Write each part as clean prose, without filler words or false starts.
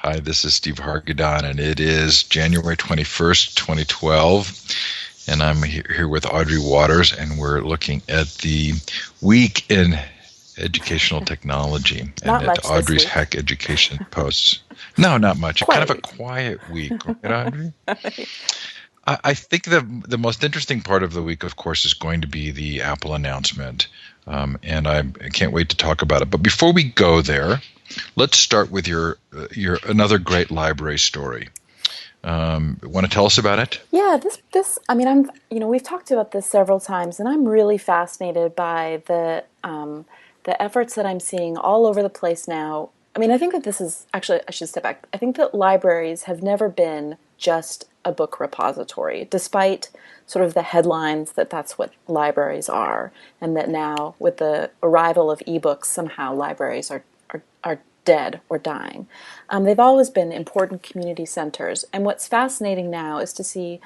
Hi, this is Steve Hargadon, and it is January 21st, 2012. And I'm here with Audrey Waters, and we're looking at the week in educational technology and Not at much this Audrey's week. Hack Education posts. No, not much. Kind of Quiet a week. quiet week, right, Audrey? I think the most interesting part of the week, of course, is going to be the Apple announcement, and I can't wait to talk about it. But before we go there, let's start with your another great library story. Want to tell us about it? Yeah, I mean, we've talked about this several times, and I'm really fascinated by the efforts that I'm seeing all over the place now. I mean, I think that this is actually, I should step back. I think that libraries have never been just a book repository, despite sort of the headlines that that's what libraries are, and that now with the arrival of ebooks, somehow libraries are dead or dying. They've always been important community centers, and what's fascinating now is to see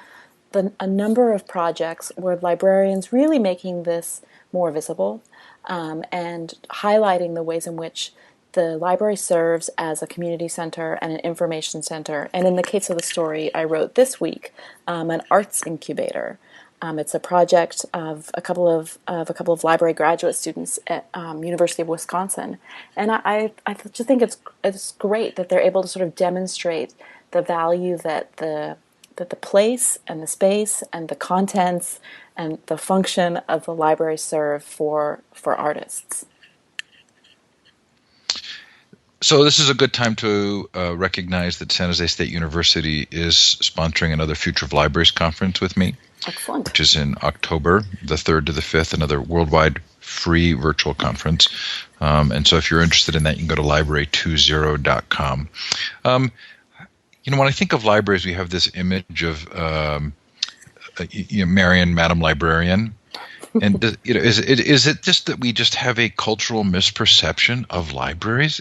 a number of projects where librarians really making this more visible, and highlighting the ways in which the library serves as a community center and an information center, and in the case of the story I wrote this week, an arts incubator. It's a project of a couple of library graduate students at University of Wisconsin, and I just think it's great that they're able to sort of demonstrate the value that the place and the space and the contents and the function of the library serve for artists. So this is a good time to recognize that San Jose State University is sponsoring another Future of Libraries conference with me, Excellent. which is in October, the 3rd to the 5th, another worldwide free virtual conference. And so if you're interested in that, you can go to library20.com. When I think of libraries, we have this image of Marion, Madam Librarian. And is it just that we just have a cultural misperception of libraries?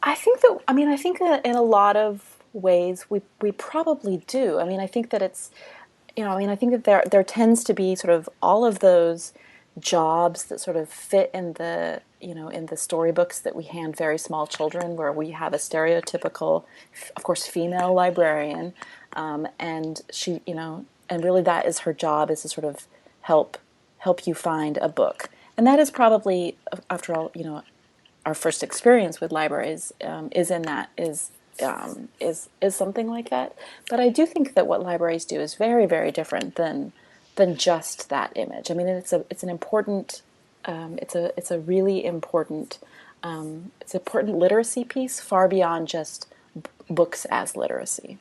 I think that I think that in a lot of ways we probably do. I mean, I think that it's I think that there tends to be sort of all of those jobs that sort of fit in the in the storybooks that we hand very small children, where we have a stereotypical, of course, female librarian, and she and really that is her job, is to sort of help you find a book, and that is probably, after all, our first experience with libraries, is something like that. But I do think that what libraries do is very, very different than just that image. I mean, it's an important it's a really important it's an important literacy piece, far beyond just books as literacy.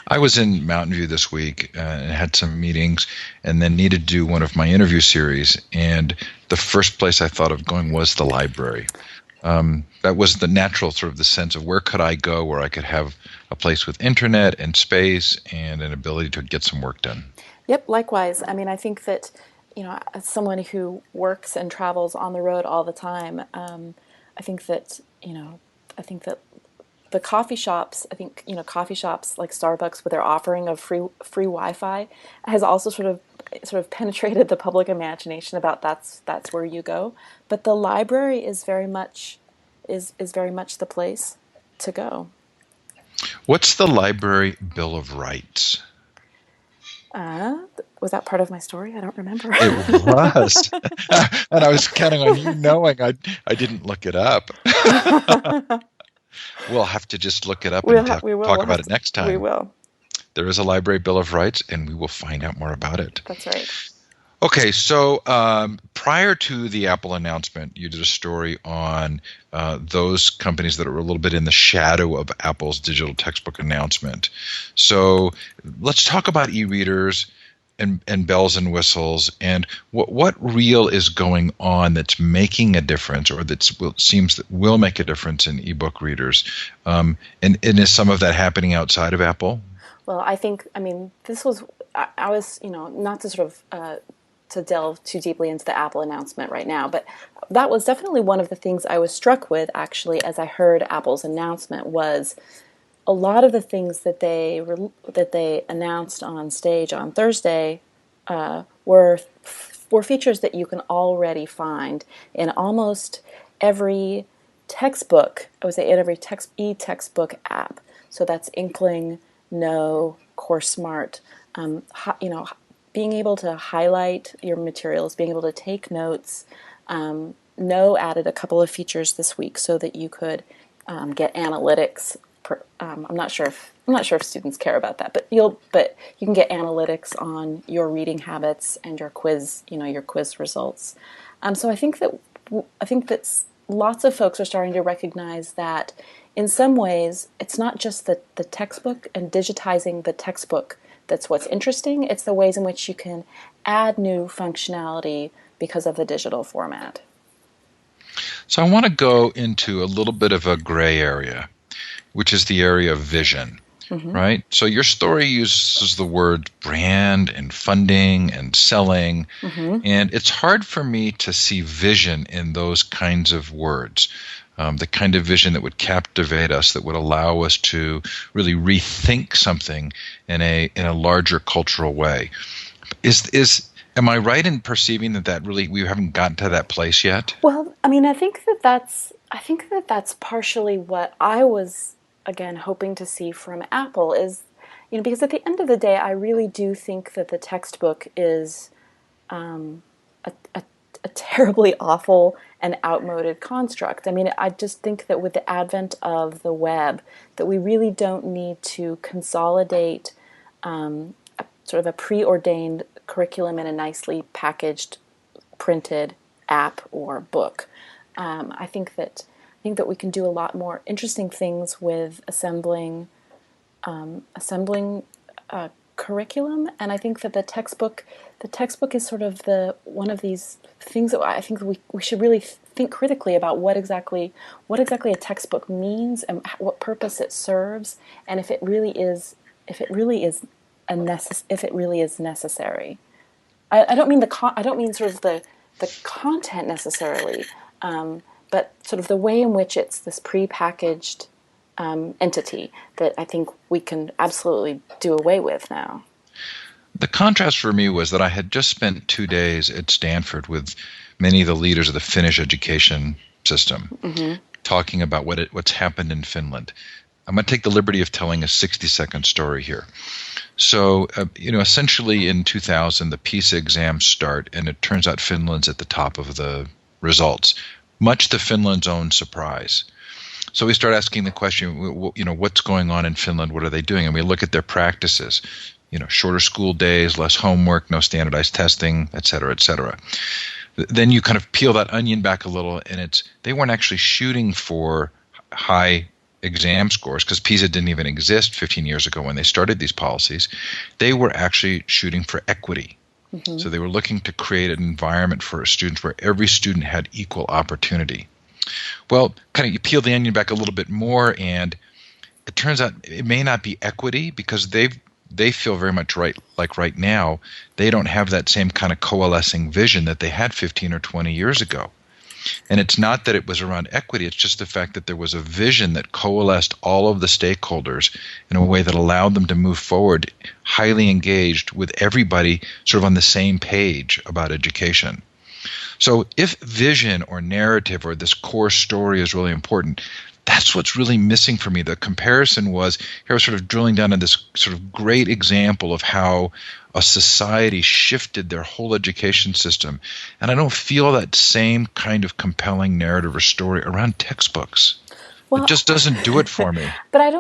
I was in Mountain View this week and had some meetings, and then needed to do one of my interview series. And the first place I thought of going was the library. That was the natural sort of the sense of where could I go where I could have a place with internet and space and an ability to get some work done. Yep, likewise. I mean, I think that, as someone who works and travels on the road all the time, I think that, I think that the coffee shops, coffee shops like Starbucks with their offering of free Wi-Fi has also sort of penetrated the public imagination about that's where you go. But the library is very much very much the place to go. What's the Library Bill of Rights? Was that part of my story? I don't remember. It was. And I was counting on you knowing I didn't look it up. We'll have to just look it up and talk about it next time. We will. There is a Library Bill of Rights, and we will find out more about it. That's right. Okay, so prior to the Apple announcement, you did a story on those companies that are a little bit in the shadow of Apple's digital textbook announcement. So let's talk about e-readers and bells and whistles, and what real is going on that's making a difference, or seems that will make a difference in ebook readers, and is some of that happening outside of Apple? Well, I mean, this was, I was, not to sort of to delve too deeply into the Apple announcement right now, but that was definitely one of the things I was struck with, actually, as I heard Apple's announcement, was a lot of the things that they announced on stage on Thursday were features that you can already find in almost every textbook, I would say in every e-textbook app. So that's Inkling, No, CourseSmart. You know, being able to highlight your materials, being able to take notes. No added a couple of features this week so that you could get analytics. I'm not sure if students care about that, but you can get analytics on your reading habits and your quiz, your quiz results. So I think that lots of folks are starting to recognize that in some ways it's not just the textbook and digitizing the textbook that's what's interesting. It's the ways in which you can add new functionality because of the digital format. So I want to go into a little bit of a gray area, which is the area of vision, right? So your story uses the word brand and funding and selling, and it's hard for me to see vision in those kinds of words. The kind of vision that would captivate us, that would allow us to really rethink something in a larger cultural way. Am I right in perceiving that really we haven't gotten to that place yet? Well, I mean, I think that's partially what I was again hoping to see from Apple is, because at the end of the day, I really do think that the textbook is a terribly awful and outmoded construct. I mean, I just think that with the advent of the web, that we really don't need to consolidate sort of a preordained curriculum in a nicely packaged, printed app or book. I think that we can do a lot more interesting things with assembling curriculum, and I think that the textbook is sort of one of these things that I think we should really think critically about what exactly a textbook means and what purpose it serves, and if it really is necessary. I don't mean sort of the content necessarily, but sort of the way in which it's this prepackaged entity that I think we can absolutely do away with now. The contrast for me was that I had just spent 2 days at Stanford with many of the leaders of the Finnish education system, talking about what's happened in Finland. I'm going to take the liberty of telling a 60-second story here. So, essentially in 2000, the PISA exams start, and it turns out Finland's at the top of the results, much to Finland's own surprise. So we start asking the question, what's going on in Finland? What are they doing? And we look at their practices, shorter school days, less homework, no standardized testing, et cetera, et cetera. Then you kind of peel that onion back a little, and they weren't actually shooting for high exam scores because PISA didn't even exist 15 years ago when they started these policies. They were actually shooting for equity. So they were looking to create an environment for students where every student had equal opportunity. Well, kind of you peel the onion back a little bit more, and it turns out it may not be equity because they feel very much right now they don't have that same kind of coalescing vision that they had 15 or 20 years ago. And it's not that it was around equity, it's just the fact that there was a vision that coalesced all of the stakeholders in a way that allowed them to move forward highly engaged with everybody sort of on the same page about education. So if vision or narrative or this core story is really important, that's what's really missing for me. The comparison was, here I was sort of drilling down on this sort of great example of how a society shifted their whole education system. And I don't feel that same kind of compelling narrative or story around textbooks. Well, it just doesn't do it for me. But I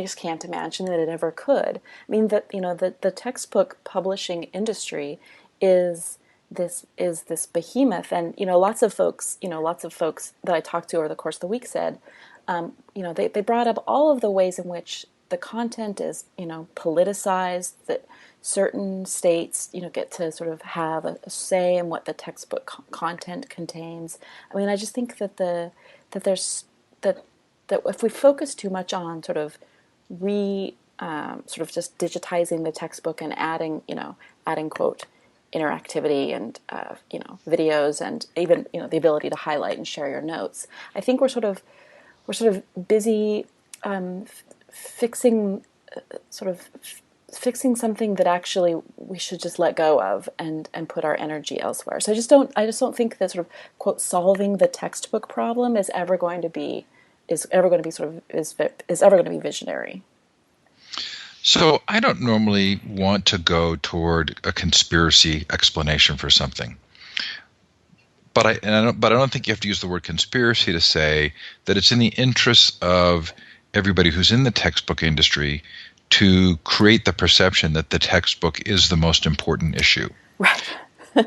just can't imagine that it ever could. I mean, the textbook publishing industry is this behemoth, and lots of folks that I talked to over the course of the week said, they brought up all of the ways in which the content is politicized, that certain states get to sort of have a say in what the textbook content contains. I mean, I just think that that if we focus too much on sort of just digitizing the textbook and adding quote interactivity and videos and even the ability to highlight and share your notes, I think we're sort of busy fixing fixing something that actually we should just let go of and put our energy elsewhere. So I just don't think that sort of quote solving the textbook problem is ever going to be visionary. So I don't normally want to go toward a conspiracy explanation for something. But I don't think you have to use the word conspiracy to say that it's in the interests of everybody who's in the textbook industry to create the perception that the textbook is the most important issue. Right.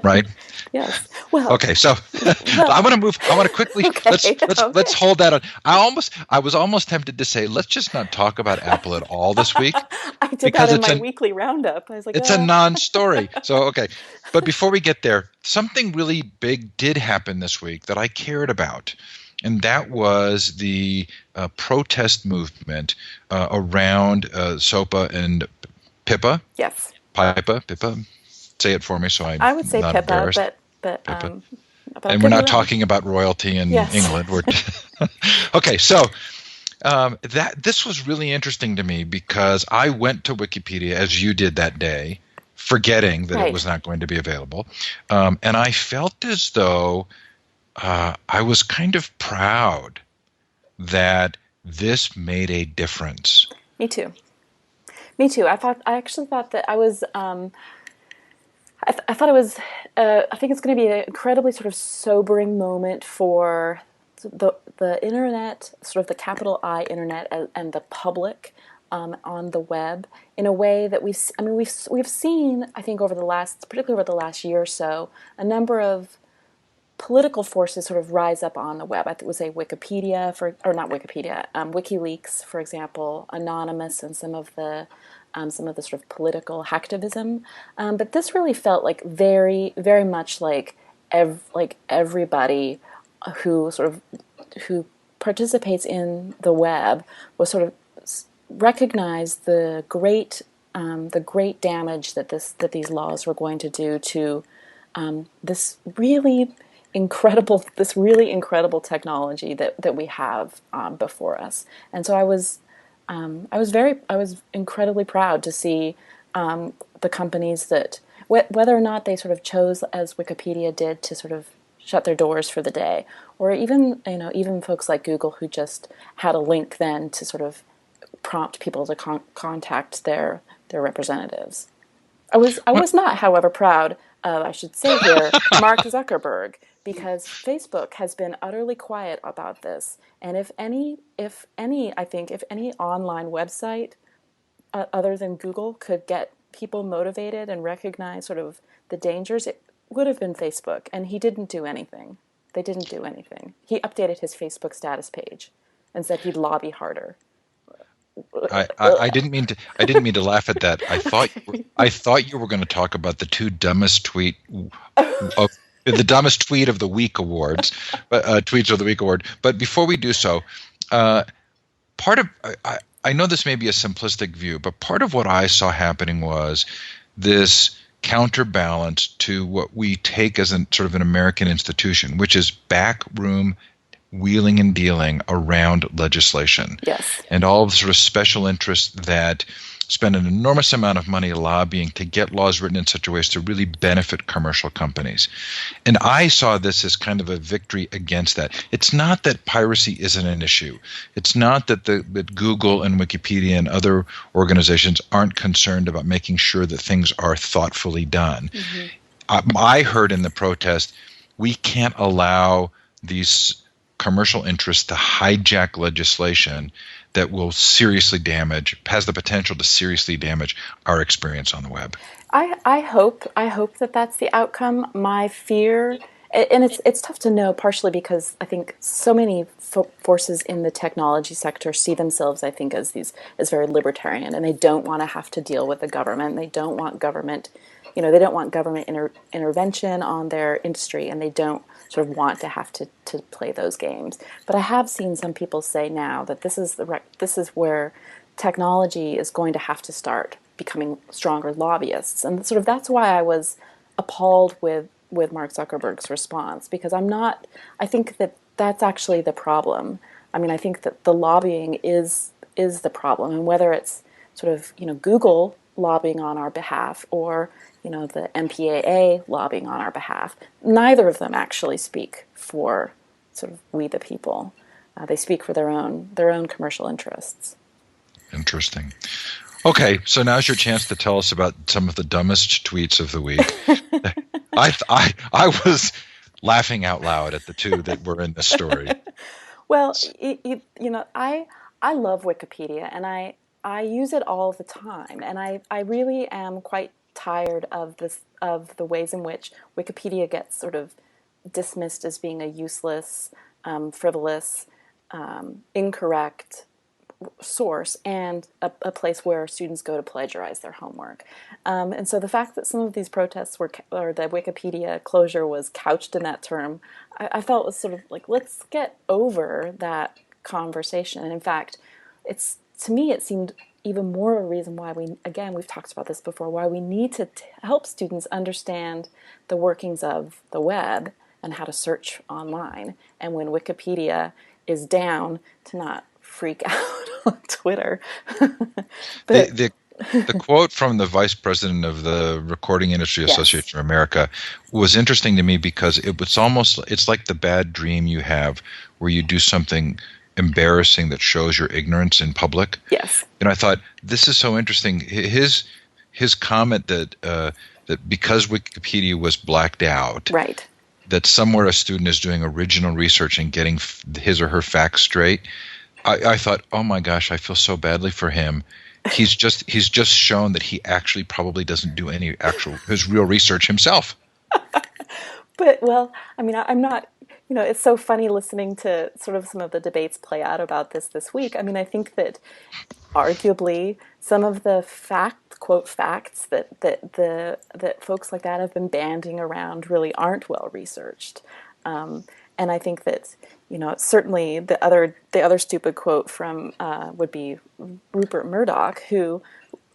Right? Yes. Well. Okay, so Well. I want to move. I want to quickly Okay. let's hold that on. I was almost tempted to say let's just not talk about Apple at all this week I did that because in my weekly roundup. I was like, it's a non-story. So okay, but before we get there, something really big did happen this week that I cared about, and that was the protest movement around SOPA and PIPA. yes. PIPA. Say it for me, so I'm I would say not Pippa, embarrassed. but PIPA. I And could we're be not wrong. talking about royalty in Yes. England. We're okay. So that this was really interesting to me because I went to Wikipedia as you did that day, forgetting that it Right. was not going to be available, and I felt as though I was kind of proud that this made a difference. Me too. Me too. I actually thought that I was. I thought it was. I think it's going to be an incredibly sort of sobering moment for the internet, sort of the capital I internet, and the public on the web in a way that we've seen, I think, particularly over the last year or so, a number of political forces sort of rise up on the web. I would say Wikipedia, or not Wikipedia, WikiLeaks, for example, Anonymous, and some of the sort of political hacktivism. But this really felt like very, very much like everybody who sort of who participates in the web was sort of recognized the great damage that these laws were going to do to this really incredible technology that we have before us. And so I was incredibly proud to see the companies that whether or not they sort of chose, as Wikipedia did, to sort of shut their doors for the day, or even folks like Google, who just had a link then to sort of prompt people to contact their representatives. I was not, however, proud of, I should say here, Mark Zuckerberg, because Facebook has been utterly quiet about this. And I think if any online website other than Google could get people motivated and recognize sort of the dangers, it would have been Facebook. And he didn't do anything. They didn't do anything. He updated his Facebook status page and said he'd lobby harder. I didn't mean to laugh at that. I thought you were going to talk about the two dumbest of the dumbest tweet of the week awards, tweets of the week award. But before we do so, part of I know this may be a simplistic view, but part of what I saw happening was this counterbalance to what we take as sort of an American institution, which is backroom wheeling and dealing around legislation. Yes. And all of the sort of special interests that spend an enormous amount of money lobbying to get laws written in such a way as to really benefit commercial companies. And I saw this as kind of a victory against that. It's not that piracy isn't an issue. It's not that Google and Wikipedia and other organizations aren't concerned about making sure that things are thoughtfully done. Mm-hmm. I heard in the protest, we can't allow these commercial interests to hijack legislation that will has the potential to seriously damage our experience on the web. I hope that that's the outcome. My fear, and it's tough to know, partially because I think so many forces in the technology sector see themselves, I think, as very libertarian, and they don't want to have to deal with the government. They don't want government, they don't want government intervention on their industry, and they don't sort of want to have to play those games. But I have seen some people say now that this is where technology is going to have to start becoming stronger lobbyists, and sort of that's why I was appalled with Mark Zuckerberg's response, because I think that that's actually the problem. I mean, I think that the lobbying is the problem, and whether it's sort of Google lobbying on our behalf, or the MPAA lobbying on our behalf. Neither of them actually speak for sort of we the people. They speak for their own commercial interests. Interesting. Okay, so now's your chance to tell us about some of the dumbest tweets of the week. I was laughing out loud at the two that were in the story. Well, I love Wikipedia, and I use it all the time, and I really am quite tired of the ways in which Wikipedia gets sort of dismissed as being a useless, frivolous, incorrect source and a place where students go to plagiarize their homework. And so the fact that some of these protests or the Wikipedia closure was couched in that term, I felt was sort of like, let's get over that conversation. And in fact, to me, it seemed even more a reason why we've talked about this before, why we need to help students understand the workings of the web and how to search online. And when Wikipedia is down, to not freak out on Twitter. But the quote from the vice president of the Recording Industry Association of America was interesting to me because it's like the bad dream you have where you do something embarrassing that shows your ignorance in public. Yes. And I thought, this is so interesting. His comment that because Wikipedia was blacked out, right, that somewhere a student is doing original research and getting his or her facts straight. I thought, oh my gosh, I feel so badly for him. He's just shown that he actually probably doesn't do his real research himself. But well, I mean, I'm not. It's so funny listening to sort of some of the debates play out about this week. I mean, I think that arguably some of the quote facts that folks like that have been banding around really aren't well researched. And I think that certainly the other stupid quote from would be Rupert Murdoch, who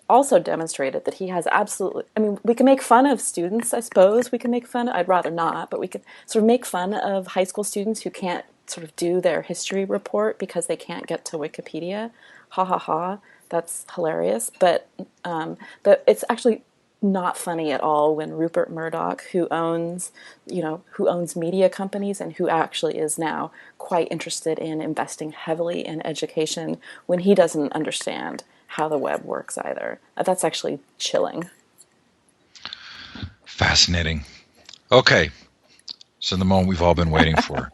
also demonstrated that he has absolutely. I mean, we can make fun of students, I suppose. We can make fun. I'd rather not, but we could sort of make fun of high school students who can't sort of do their history report because they can't get to Wikipedia. Ha ha ha. That's hilarious. But it's actually not funny at all when Rupert Murdoch, who owns media companies and who actually is now quite interested in investing heavily in education, when he doesn't understand how the web works either. That's actually chilling. Fascinating. Okay, so the moment we've all been waiting for.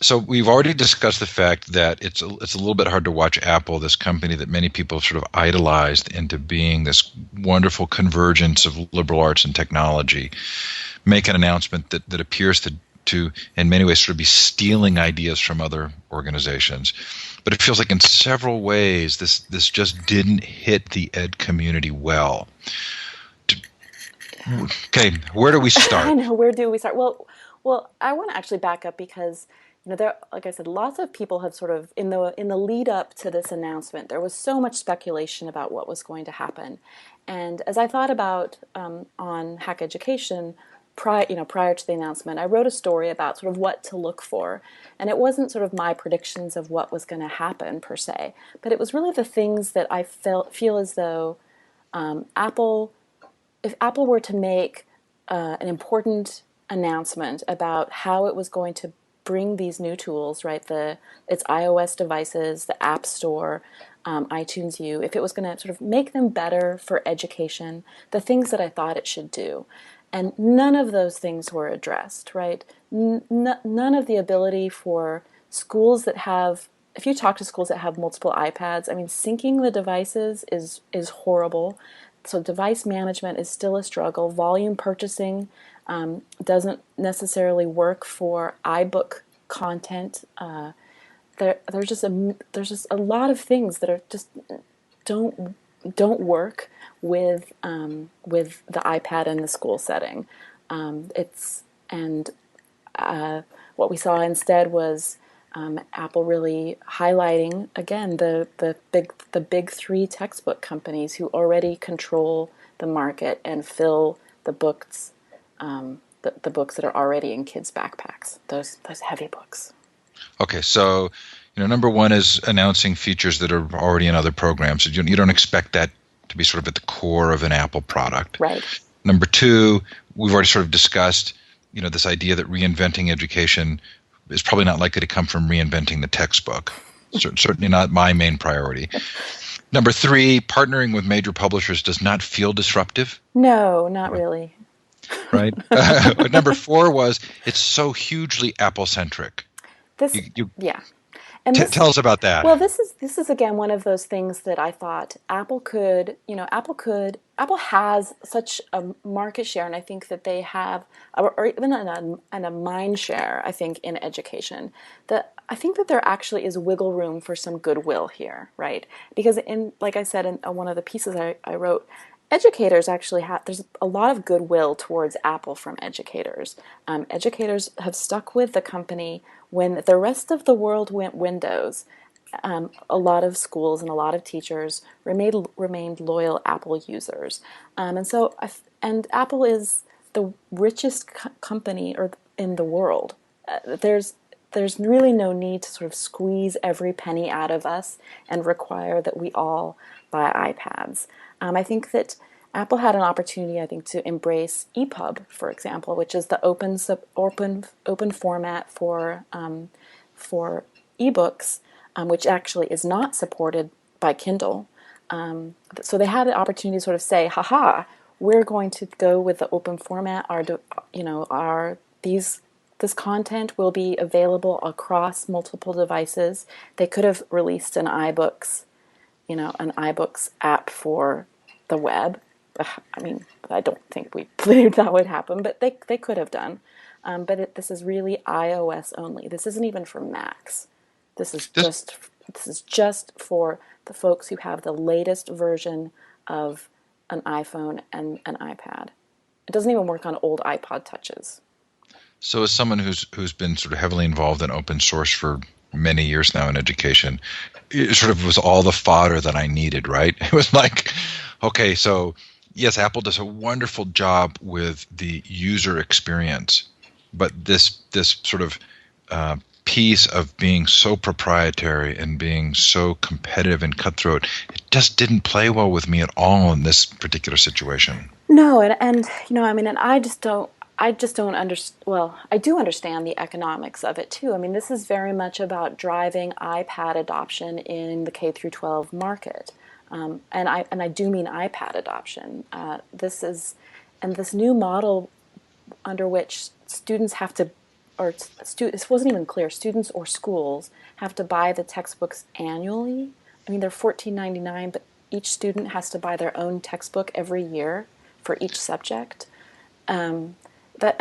So we've already discussed the fact that it's a little bit hard to watch Apple, this company that many people have sort of idolized into being this wonderful convergence of liberal arts and technology, make an announcement that appears to in many ways sort of be stealing ideas from other organizations. But it feels like in several ways this just didn't hit the ed community well. Okay, where do we start? I know, where do we start? Well, I want to actually back up because there, like I said, lots of people have sort of in the lead up to this announcement, there was so much speculation about what was going to happen, and as I thought about on Hack Education prior to the announcement, I wrote a story about sort of what to look for, and it wasn't sort of my predictions of what was going to happen per se, but it was really the things that I feel as though if Apple were to make an important announcement about how it was going to bring these new tools, right? Its iOS devices, the App Store, iTunes U, if it was going to sort of make them better for education, the things that I thought it should do. And none of those things were addressed, right? None of the ability for schools that have, if you talk to schools that have multiple iPads, I mean, syncing the devices is horrible. So device management is still a struggle. Volume purchasing doesn't necessarily work for iBook content. There's just a lot of things that are just don't work with the iPad in the school setting. What we saw instead was Apple really highlighting again the big three textbook companies who already control the market and fill the books. The books that are already in kids' backpacks, those heavy books. Okay, so number one is announcing features that are already in other programs. So you don't expect that to be sort of at the core of an Apple product. Right. Number two, we've already sort of discussed, this idea that reinventing education is probably not likely to come from reinventing the textbook. Certainly not my main priority. Number three, partnering with major publishers does not feel disruptive. No, not really. Right. Number four was it's so hugely Apple-centric. Yeah. And Tell us about that. Well, this is again one of those things that I thought Apple has such a market share, and I think that they have, or even a mind share, I think, in education, that I think that there actually is wiggle room for some goodwill here, right? Because like I said in one of the pieces I wrote, educators actually there's a lot of goodwill towards Apple from educators. Educators have stuck with the company when the rest of the world went Windows. A lot of schools and a lot of teachers remained loyal Apple users. And Apple is the richest company in the world. There's really no need to sort of squeeze every penny out of us and require that we all buy iPads. I think that Apple had an opportunity, I think, to embrace EPUB, for example, which is the open format for ebooks, which actually is not supported by Kindle. So they had an opportunity to sort of say, "Haha, we're going to go with the open format. This content will be available across multiple devices." They could have released an iBooks app for the web. I mean, I don't think we believed that would happen, but they could have done. But this is really iOS only. This isn't even for Macs. This is just for the folks who have the latest version of an iPhone and an iPad. It doesn't even work on old iPod Touches. So as someone who's been sort of heavily involved in open source for many years now in education, it sort of was all the fodder that I needed, right? It was like, okay, so yes, Apple does a wonderful job with the user experience, but this sort of piece of being so proprietary and being so competitive and cutthroat, it just didn't play well with me at all in this particular situation. No, and I just don't understand. Well, I do understand the economics of it too. I mean, this is very much about driving iPad adoption in the K through 12 market, and I do mean iPad adoption. This new model under which students have to, this wasn't even clear. Students or schools have to buy the textbooks annually. I mean, they're $14.99, but each student has to buy their own textbook every year for each subject. That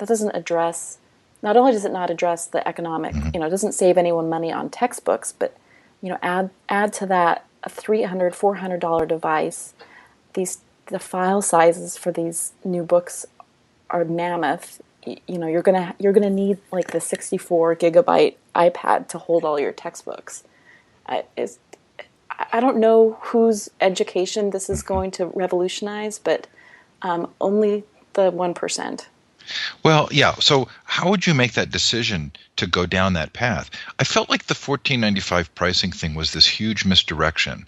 doesn't address, not only does it not address the economic, it doesn't save anyone money on textbooks, but, add to that a $300, $400 device. The file sizes for these new books are mammoth. You're gonna need like the 64 gigabyte iPad to hold all your textbooks. I don't know whose education this is going to revolutionize, but only the 1%. Well, yeah. So how would you make that decision to go down that path? I felt like the $14.95 pricing thing was this huge misdirection.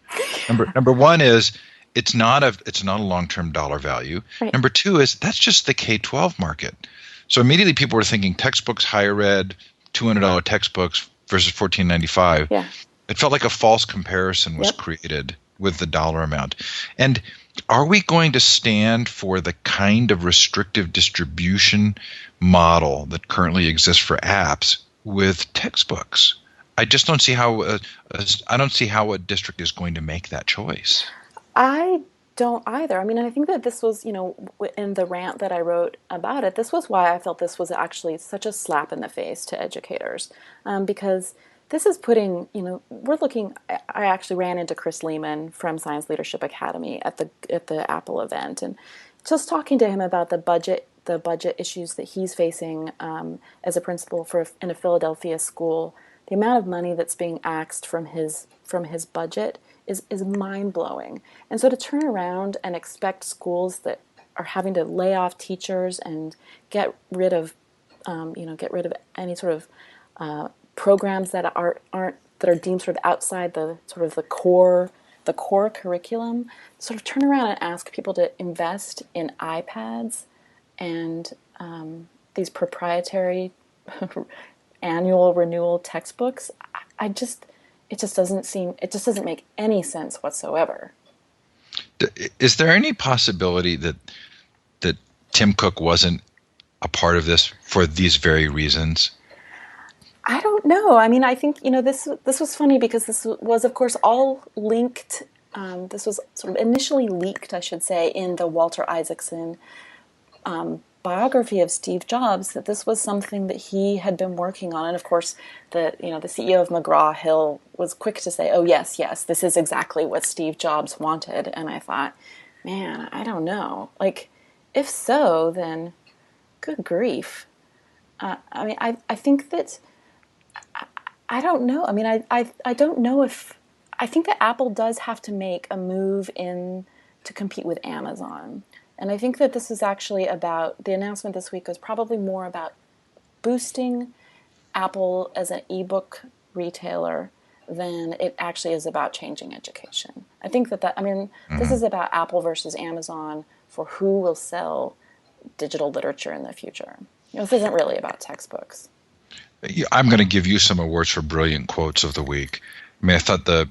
Number one is it's not a long-term dollar value. Right. Number two is that's just the K-12 market. So immediately people were thinking textbooks, higher ed, $200 textbooks versus $14.95. Yeah. It felt like a false comparison was created with the dollar amount. And are we going to stand for the kind of restrictive distribution model that currently exists for apps with textbooks? I just don't see how a district is going to make that choice. I don't either. I mean, I think that this was, in the rant that I wrote about it, this was why I felt this was actually such a slap in the face to educators, because this is putting, I actually ran into Chris Lehman from Science Leadership Academy at the Apple event, and just talking to him about the budget issues that he's facing as a principal in a Philadelphia school. The amount of money that's being axed from his budget is mind-blowing. And so to turn around and expect schools that are having to lay off teachers and get rid of any sort of programs that are deemed sort of outside the sort of the core the core curriculum, sort of turn around and ask people to invest in iPads and these proprietary annual renewal textbooks, it just doesn't make any sense whatsoever. Is there any possibility that Tim Cook wasn't a part of this for these very reasons? I don't know. I mean, I think, this was funny because this was, of course, all linked. This was sort of initially leaked, I should say, in the Walter Isaacson biography of Steve Jobs, that this was something that he had been working on. And of course, the CEO of McGraw-Hill was quick to say, oh, yes, this is exactly what Steve Jobs wanted. And I thought, man, I don't know. Like, if so, then good grief. I mean, I think that, I don't know. I mean, I don't know if, I think that Apple does have to make a move in to compete with Amazon. And I think that this is actually about, the announcement this week was probably more about boosting Apple as an ebook retailer than it actually is about changing education. I think this is about Apple versus Amazon for who will sell digital literature in the future. This isn't really about textbooks. I'm going to give you some awards for brilliant quotes of the week. I mean, I thought at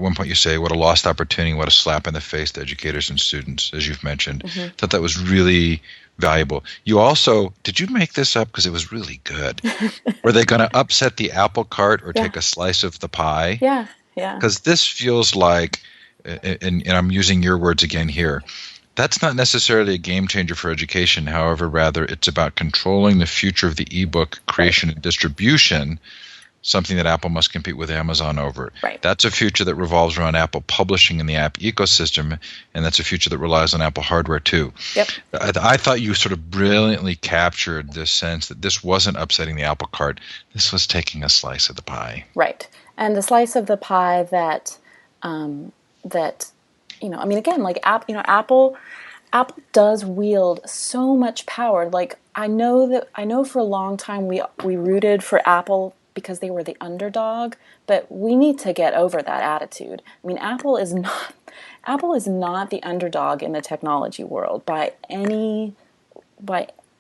one point you say, what a lost opportunity, what a slap in the face to educators and students, as you've mentioned. Mm-hmm. I thought that was really valuable. You also, did you make this up? Because it was really good. Were they going to upset the apple cart or take a slice of the pie? Yeah. Because this feels like, and I'm using your words again here, that's not necessarily a game changer for education. However, rather, it's about controlling the future of the ebook creation and distribution, something that Apple must compete with Amazon over. Right. That's a future that revolves around Apple publishing in the app ecosystem, and that's a future that relies on Apple hardware too. Yep. I thought you sort of brilliantly captured this sense that this wasn't upsetting the apple cart. This was taking a slice of the pie. Right. And the slice of the pie that, again, like Apple does wield so much power. Like I know for a long time we rooted for Apple because they were the underdog, but we need to get over that attitude. I mean, Apple is not the underdog in the technology world by any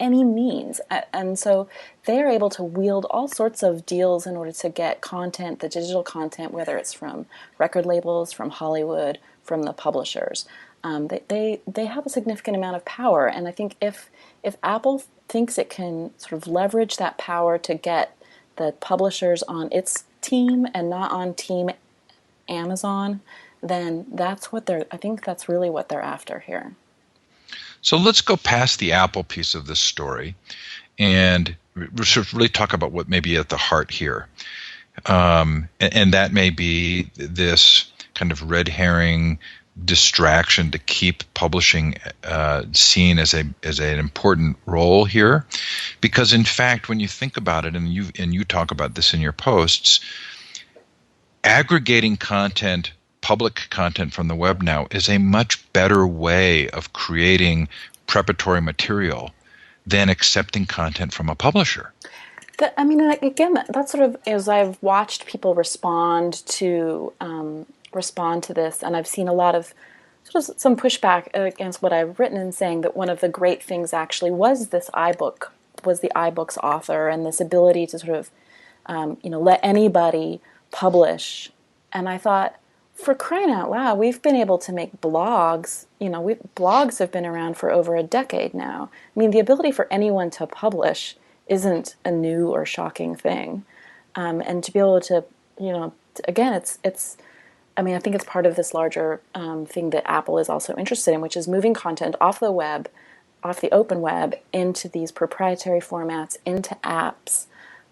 means. And so they're able to wield all sorts of deals in order to get content, the digital content, whether it's from record labels, from Hollywood, from the publishers. They have a significant amount of power. And I think if Apple thinks it can sort of leverage that power to get the publishers on its team and not on Team Amazon, then I think that's really what they're after here. So let's go past the Apple piece of this story and really talk about what may be at the heart here. And that may be this kind of red herring distraction to keep publishing seen as an important role here, because in fact, when you think about it, and you talk about this in your posts, aggregating content, public content from the web now is a much better way of creating preparatory material than accepting content from a publisher. That's sort of, as I've watched people respond to this, and I've seen a lot of sort of some pushback against what I've written and saying that one of the great things actually was the iBook's author and this ability to sort of, let anybody publish. And I thought, for crying out loud, we've been able to make blogs. Blogs have been around for over a decade now. I mean, the ability for anyone to publish isn't a new or shocking thing. And to be able to, again, it's. I mean, I think it's part of this larger thing that Apple is also interested in, which is moving content off the web, off the open web, into these proprietary formats, into apps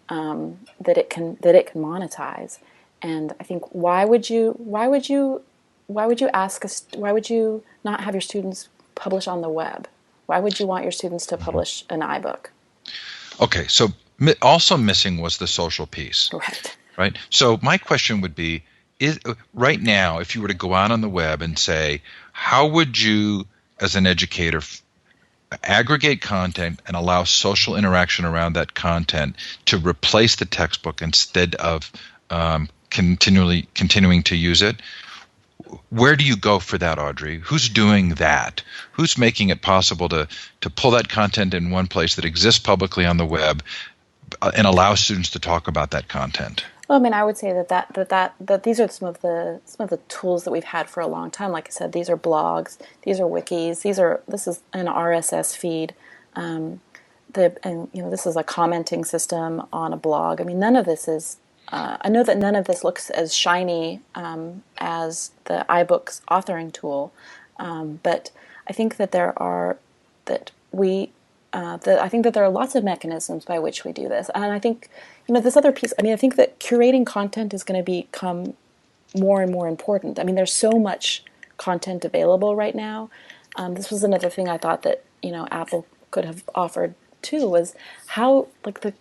that it can monetize. And I think why would you not have your students publish on the web? Why would you want your students to publish an iBook? Okay, so also missing was the social piece. Right. So my question would be, right now, if you were to go out on the web and say, how would you, as an educator, aggregate content and allow social interaction around that content to replace the textbook instead of continuing to use it? where do you go for that, Audrey? Who's doing that? Who's making it possible to pull that content in one place that exists publicly on the web and allow students to talk about that content? Well, I mean, I would say that these are some of the tools that we've had for a long time. Like I said, these are blogs, these are wikis, this is an RSS feed, this is a commenting system on a blog. I mean, none of this is. I know that none of this looks as shiny as the iBooks authoring tool, but I think that I think that there are lots of mechanisms by which we do this. And I think, this other piece, I think that curating content is going to become more and more important. I mean, there's so much content available right now. This was another thing I thought that, Apple could have offered too, was how, like, the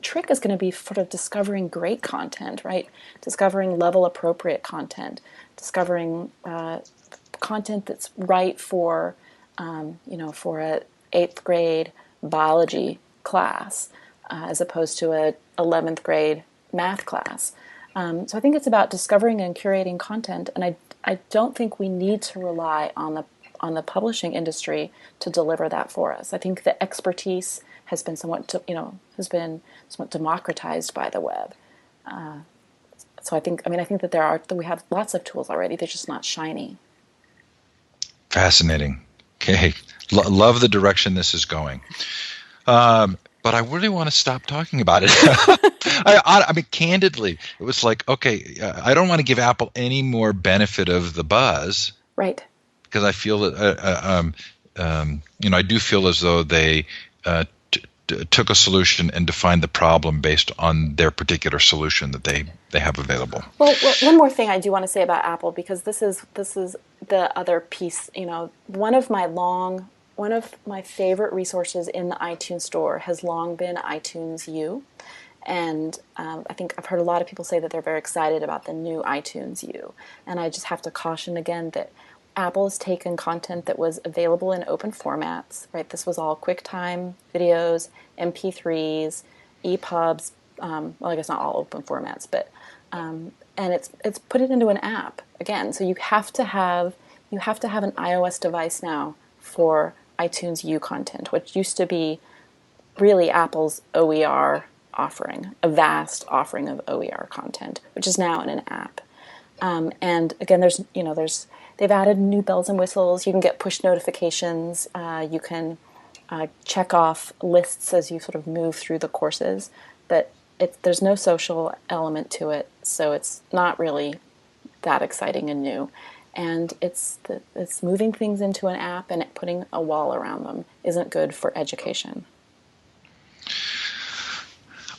trick is going to be sort of discovering great content, right? Discovering level appropriate content, discovering content that's right for, for a 8th grade biology class as opposed to a 11th grade math class. So I think it's about discovering and curating content, and I don't think we need to rely on the publishing industry to deliver that for us. I think the expertise has been somewhat democratized by the web. So I think that we have lots of tools already. They're just not shiny. Fascinating. Okay, love the direction this is going. But I really want to stop talking about it. I mean, candidly, it was like, okay, I don't want to give Apple any more benefit of the buzz. Right. Because I feel that, I do feel as though they took a solution and defined the problem based on their particular solution that they have available. Well, one more thing I do want to say about Apple, because this is the other piece. One of my favorite resources in the iTunes Store has long been iTunes U, and I think I've heard a lot of people say that they're very excited about the new iTunes U, and I just have to caution again that Apple has taken content that was available in open formats, right? This was all QuickTime videos, MP3s, EPUBs. Well, I guess not all open formats, but and it's put it into an app again. So you have to have an iOS device now for iTunes U content, which used to be really Apple's OER offering, a vast offering of OER content, which is now in an app. And again, they've added new bells and whistles. You can get push notifications. You can check off lists as you sort of move through the courses, but there's no social element to it, so it's not really that exciting and new. And it's moving things into an app and putting a wall around them isn't good for education.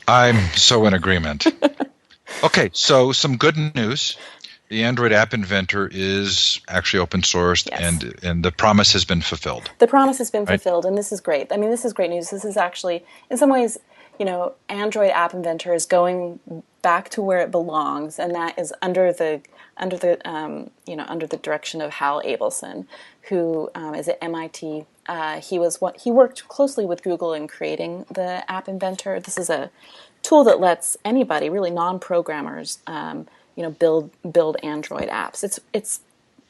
I'm so in agreement. Okay, so some good news. The Android App Inventor is actually open sourced, yes. and the promise has been fulfilled. The promise has been fulfilled, and this is great. I mean, this is great news. This is actually, in some ways, Android App Inventor is going back to where it belongs, and that is under the direction of Hal Abelson, who is at MIT. He worked closely with Google in creating the App Inventor. This is a tool that lets anybody, really non-programmers, build Android apps. It's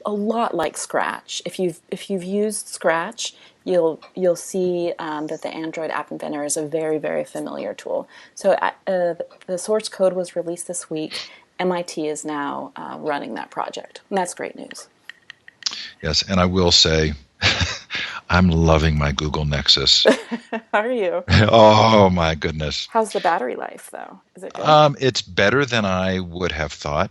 a lot like Scratch. If you've used Scratch, you'll see that the Android App Inventor is a very, very familiar tool. So the source code was released this week. MIT is now running that project, and that's great news. Yes, and I will say, I'm loving my Google Nexus. Are you? Oh my goodness! How's the battery life, though? Is it good? It's better than I would have thought.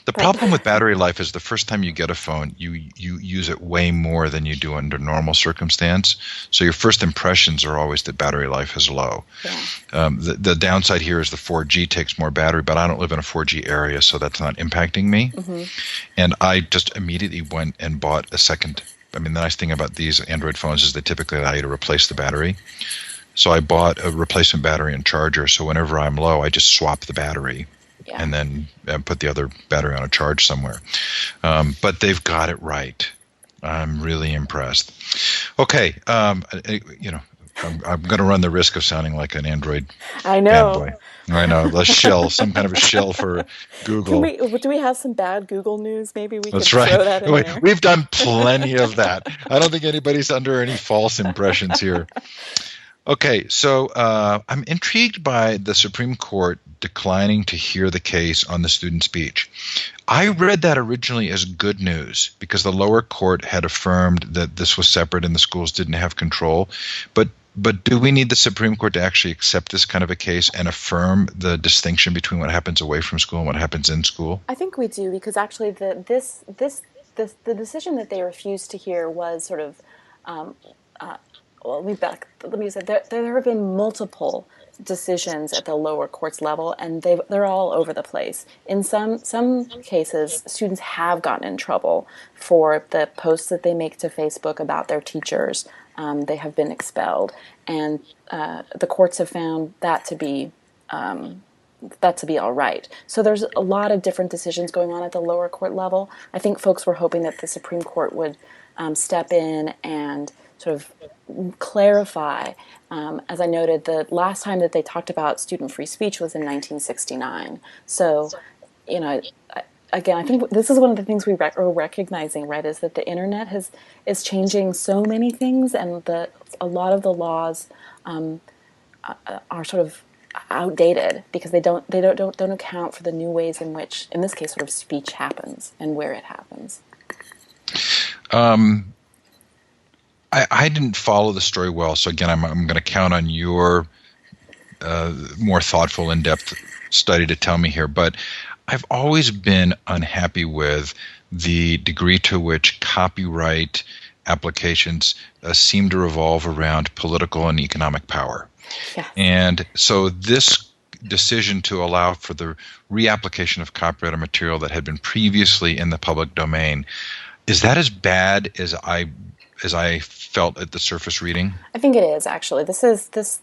The problem with battery life is the first time you get a phone, you use it way more than you do under normal circumstance. So your first impressions are always that battery life is low. Yeah. The downside here is the 4G takes more battery, but I don't live in a 4G area, so that's not impacting me. Mm-hmm. And I just immediately went and bought a second. I mean, the nice thing about these Android phones is they typically allow you to replace the battery. So I bought a replacement battery and charger, so whenever I'm low, I just swap the battery and then put the other battery on a charge somewhere. But they've got it right. I'm really impressed. Okay, I'm going to run the risk of sounding like an Android I know. fanboy. I know, a shill, some kind of a shill for Can Google. we? Do we have some bad Google news? Maybe we That's could right. throw that in there. We've done plenty of that. I don't think anybody's under any false impressions here. Okay, so I'm intrigued by the Supreme Court declining to hear the case on the student speech. I read that originally as good news because the lower court had affirmed that this was separate and the schools didn't have control. But do we need the Supreme Court to actually accept this kind of a case and affirm the distinction between what happens away from school and what happens in school? I think we do because actually the decision that they refused to hear was sort of um, well, let me say there have been multiple decisions at the lower courts level, and they're all over the place. In some cases, students have gotten in trouble for the posts that they make to Facebook about their teachers. They have been expelled, and the courts have found that to be all right. So there's a lot of different decisions going on at the lower court level. I think folks were hoping that the Supreme Court would step in and sort of clarify. As I noted, the last time that they talked about student free speech was in 1969. So, you know, again, I think this is one of the things are recognizing, right, is that the internet is changing so many things, and a lot of the laws are sort of outdated because they don't account for the new ways in which, in this case, sort of speech happens and where it happens. I didn't follow the story well, so again, I'm going to count on your more thoughtful, in-depth study to tell me here. But I've always been unhappy with the degree to which copyright applications seem to revolve around political and economic power. Yes. And so this decision to allow for the reapplication of copyrighted material that had been previously in the public domain, is that as bad as I felt at the surface reading? I think it is actually. The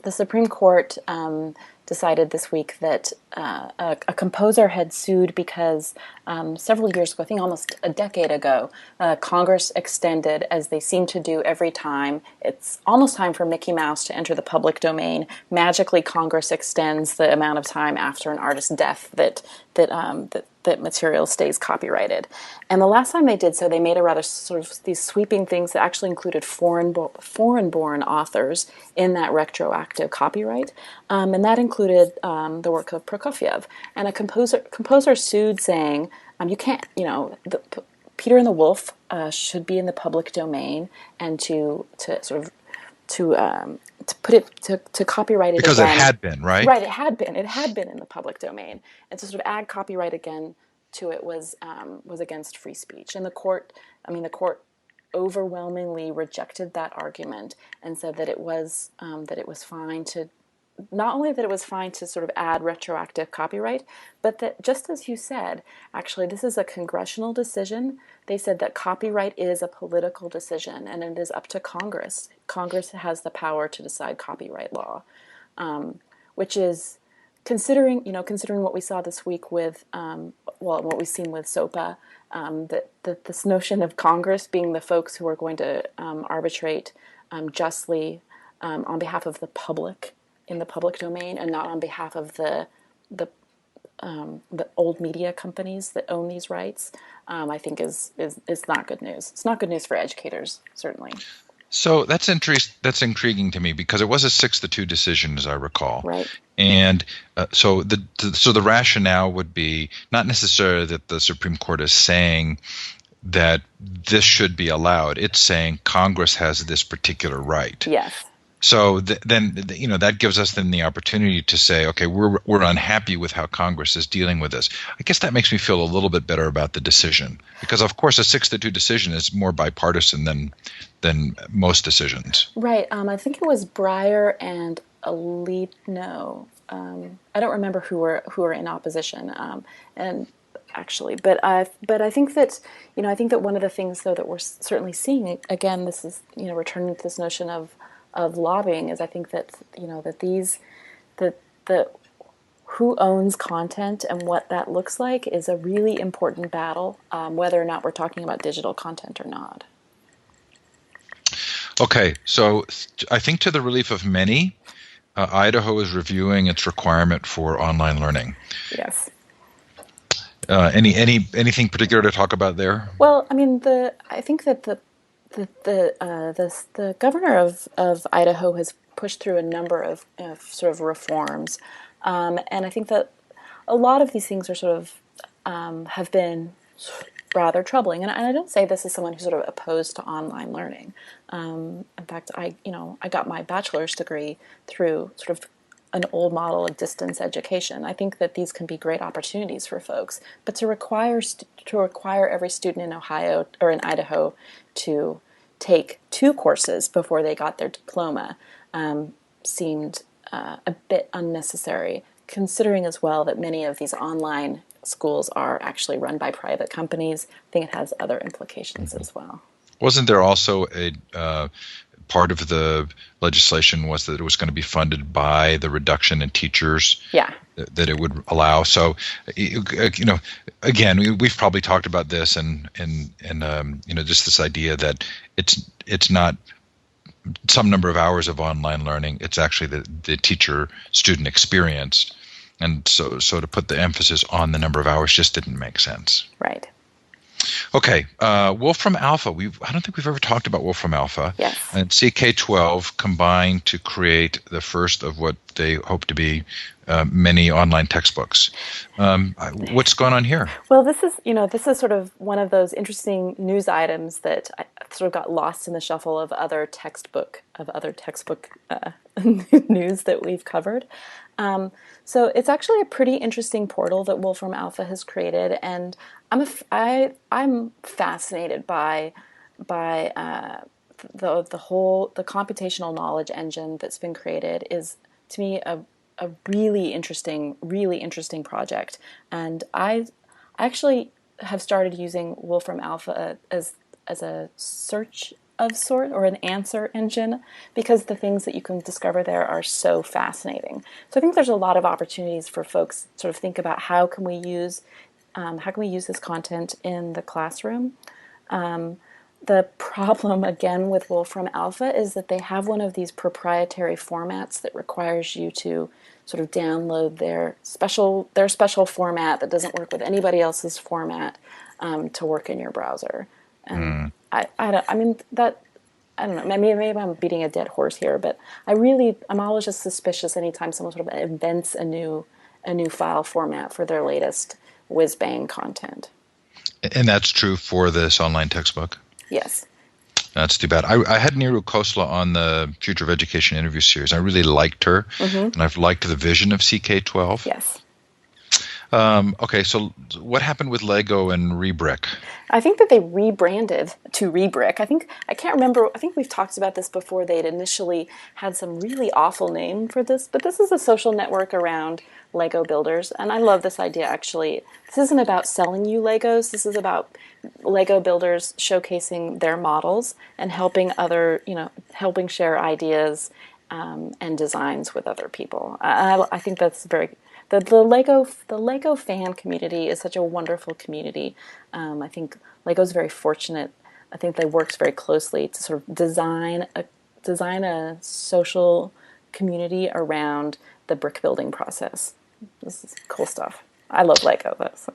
Supreme Court decided this week that a composer had sued because several years ago, I think almost a decade ago, Congress extended, as they seem to do every time it's almost time for Mickey Mouse to enter the public domain. Magically, Congress extends the amount of time after an artist's death that material stays copyrighted. And the last time they did so, they made a rather sort of these sweeping things that actually included foreign-born authors in that retroactive copyright, and that included the work of Prokofiev. And a composer sued, saying, "You can't, Peter and the Wolf should be in the public domain, and to put it to copyright it because again." It had been, right? Right, it had been in the public domain, and to sort of add copyright again to it was against free speech. And the court overwhelmingly rejected that argument and said that it was fine to, not only that it was fine to sort of add retroactive copyright, but that, just as you said, actually this is a congressional decision. They said that copyright is a political decision, and it is up to Congress. Congress has the power to decide copyright law, which is, considering what we saw this week with, what we've seen with SOPA, that this notion of Congress being the folks who are going to arbitrate justly on behalf of the public in the public domain, and not on behalf of the old media companies that own these rights, I think is not good news. It's not good news for educators, certainly. So that's intriguing to me because it was a 6-2 decision, as I recall. Right. And so the rationale would be not necessarily that the Supreme Court is saying that this should be allowed. It's saying Congress has this particular right. Yes. So then that gives us then the opportunity to say, okay, we're unhappy with how Congress is dealing with this. I guess that makes me feel a little bit better about the decision, because of course a 6-2 decision is more bipartisan than most decisions. Right. I think it was Breyer and Alito. I don't remember who were in opposition. And actually, but I think that one of the things, though, that we're certainly seeing, again, this is returning to this notion of lobbying, is I think that the who owns content and what that looks like is a really important battle, whether or not we're talking about digital content or not. Okay, so I think to the relief of many, Idaho is reviewing its requirement for online learning. Yes. Anything particular to talk about there? Well, I mean, I think that the governor of Idaho has pushed through a number of sort of reforms, and I think that a lot of these things are sort of have been rather troubling. And I don't say this as someone who's sort of opposed to online learning. In fact, I got my bachelor's degree through sort of an old model of distance education. I think that these can be great opportunities for folks, but to require every student in Ohio or in Idaho to take 2 courses before they got their diploma seemed a bit unnecessary, considering as well that many of these online schools are actually run by private companies. I think it has other implications as well. Wasn't there also a part of the legislation was that it was going to be funded by the reduction in teachers Yeah. that it would allow? So, again, we've probably talked about this, and just this idea that it's not some number of hours of online learning. It's actually the teacher-student experience. And so to put the emphasis on the number of hours just didn't make sense. Right. Okay, Wolfram Alpha. I don't think we've ever talked about Wolfram Alpha. Yes. And CK12 combined to create the first of what they hope to be many online textbooks. What's going on here? Well, this is sort of one of those interesting news items that sort of got lost in the shuffle of other textbook news that we've covered. So it's actually a pretty interesting portal that Wolfram Alpha has created, and I'm fascinated by the computational knowledge engine that's been created. Is to me a really interesting project, and I actually have started using Wolfram Alpha as a search of sort, or an answer engine, because the things that you can discover there are so fascinating. So I think there's a lot of opportunities for folks to sort of think about how can we use this content in the classroom. The problem again with Wolfram Alpha is that they have one of these proprietary formats that requires you to sort of download their special format that doesn't work with anybody else's format to work in your browser. And I don't know. Maybe I'm beating a dead horse here, but I'm always just suspicious anytime someone sort of invents a new file format for their latest whiz bang content. And that's true for this online textbook? Yes. That's too bad. I had Niru Khosla on the Future of Education interview series. I really liked her, and I've liked the vision of CK12. Yes. Okay, so what happened with Lego and Rebrick? I think that they rebranded to Rebrick. I can't remember. I think we've talked about this before. They'd initially had some really awful name for this, but this is a social network around Lego builders, and I love this idea. Actually, this isn't about selling you Legos. This is about Lego builders showcasing their models and helping helping share ideas and designs with other people. I think that's very. The Lego fan community is such a wonderful community. I think Lego's very fortunate. I think they worked very closely to sort of design a social community around the brick building process. This is cool stuff. I love Lego though. So.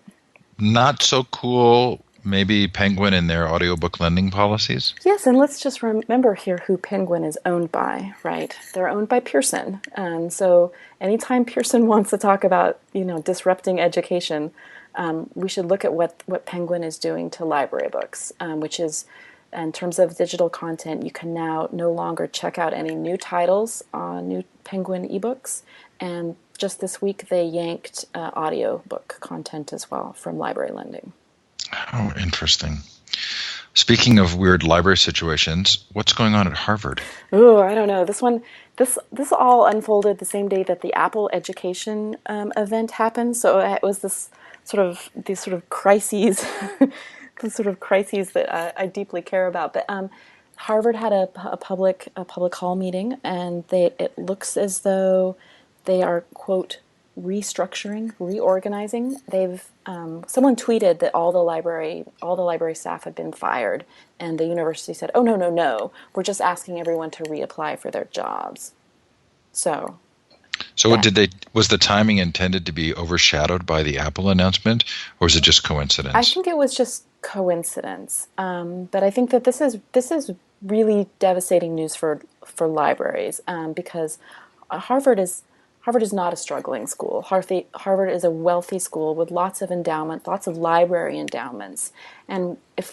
Not so cool, maybe Penguin and their audiobook lending policies? Yes, and let's just remember here who Penguin is owned by, right? They're owned by Pearson. And so anytime Pearson wants to talk about, disrupting education, we should look at what Penguin is doing to library books, which is, in terms of digital content, you can now no longer check out any new titles on new Penguin ebooks. And just this week, they yanked audiobook content as well from library lending. Oh, interesting. Speaking of weird library situations, what's going on at Harvard? Oh, I don't know. This all unfolded the same day that the Apple Education event happened. So it was these sort of crises, the sort of crises that I deeply care about. But Harvard had a public hall meeting, and it looks as though they are, quote, restructuring, reorganizing. They've someone tweeted that all the library staff had been fired, and the university said, "Oh no, no, no! We're just asking everyone to reapply for their jobs." So So what that did they was the timing intended to be overshadowed by the Apple announcement, or is it just I coincidence? think it was just coincidence, but I think that this is really devastating news for libraries because Harvard is Harvard is not a struggling school. Harvard is a wealthy school with lots of endowment, lots of library endowments, and if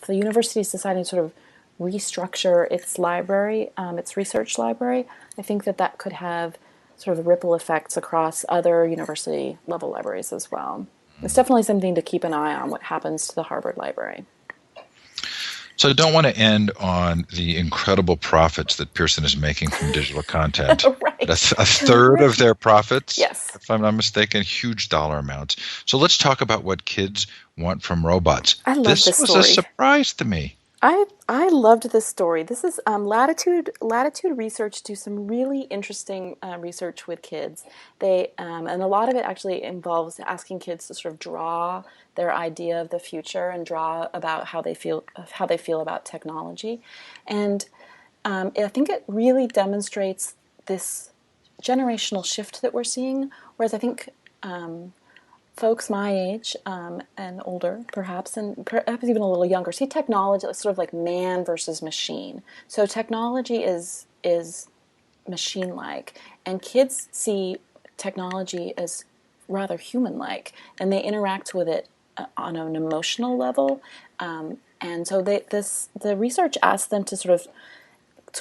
the university is deciding to sort of restructure its library, its research library, I think that that could have sort of ripple effects across other university level libraries as well. It's definitely something to keep an eye on what happens to the Harvard Library. So I don't want to end on the incredible profits that Pearson is making from digital content. But Right. a third of their profits, Yes. if I'm not mistaken, huge dollar amounts. So let's talk about what kids want from robots. I love This this was a story. surprise to me. I loved this story. This is Latitude Research do some really interesting research with kids. They and a lot of it actually involves asking kids to sort of draw their idea of the future and draw about how they feel about technology, and I think it really demonstrates this generational shift that we're seeing. Whereas I think folks my age and older, perhaps, and perhaps even a little younger, see technology as sort of like man versus machine. So technology is machine-like, and kids see technology as rather human-like, and they interact with it on an emotional level. And so the research asks them to sort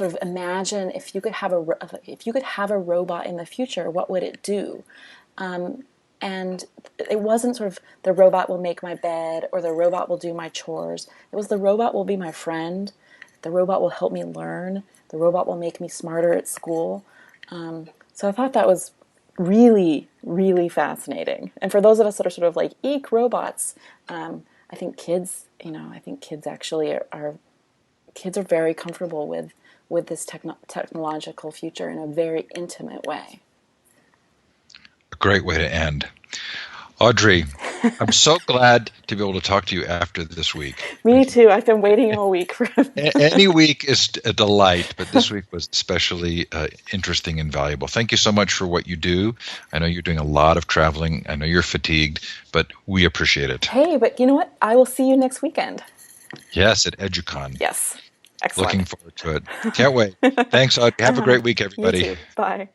of imagine if you could have a robot in the future, what would it do? And it wasn't sort of the robot will make my bed or the robot will do my chores. It was the robot will be my friend. The robot will help me learn. The robot will make me smarter at school. So I thought that was really, really fascinating. And for those of us that are sort of like, eek, robots, I think kids actually kids are very comfortable with this technological future in a very intimate way. A great way to end. Audrey, I'm so glad to be able to talk to you after this week. Me too. I've been waiting all week for Any week is a delight, but this week was especially interesting and valuable. Thank you so much for what you do. I know you're doing a lot of traveling. I know you're fatigued, but we appreciate it. Hey, but you know what? I will see you next weekend. Yes, at EduCon. Yes. Looking Excellent. forward to it. Can't wait. Thanks, Audrey. Have a great week, You everybody. too. Bye.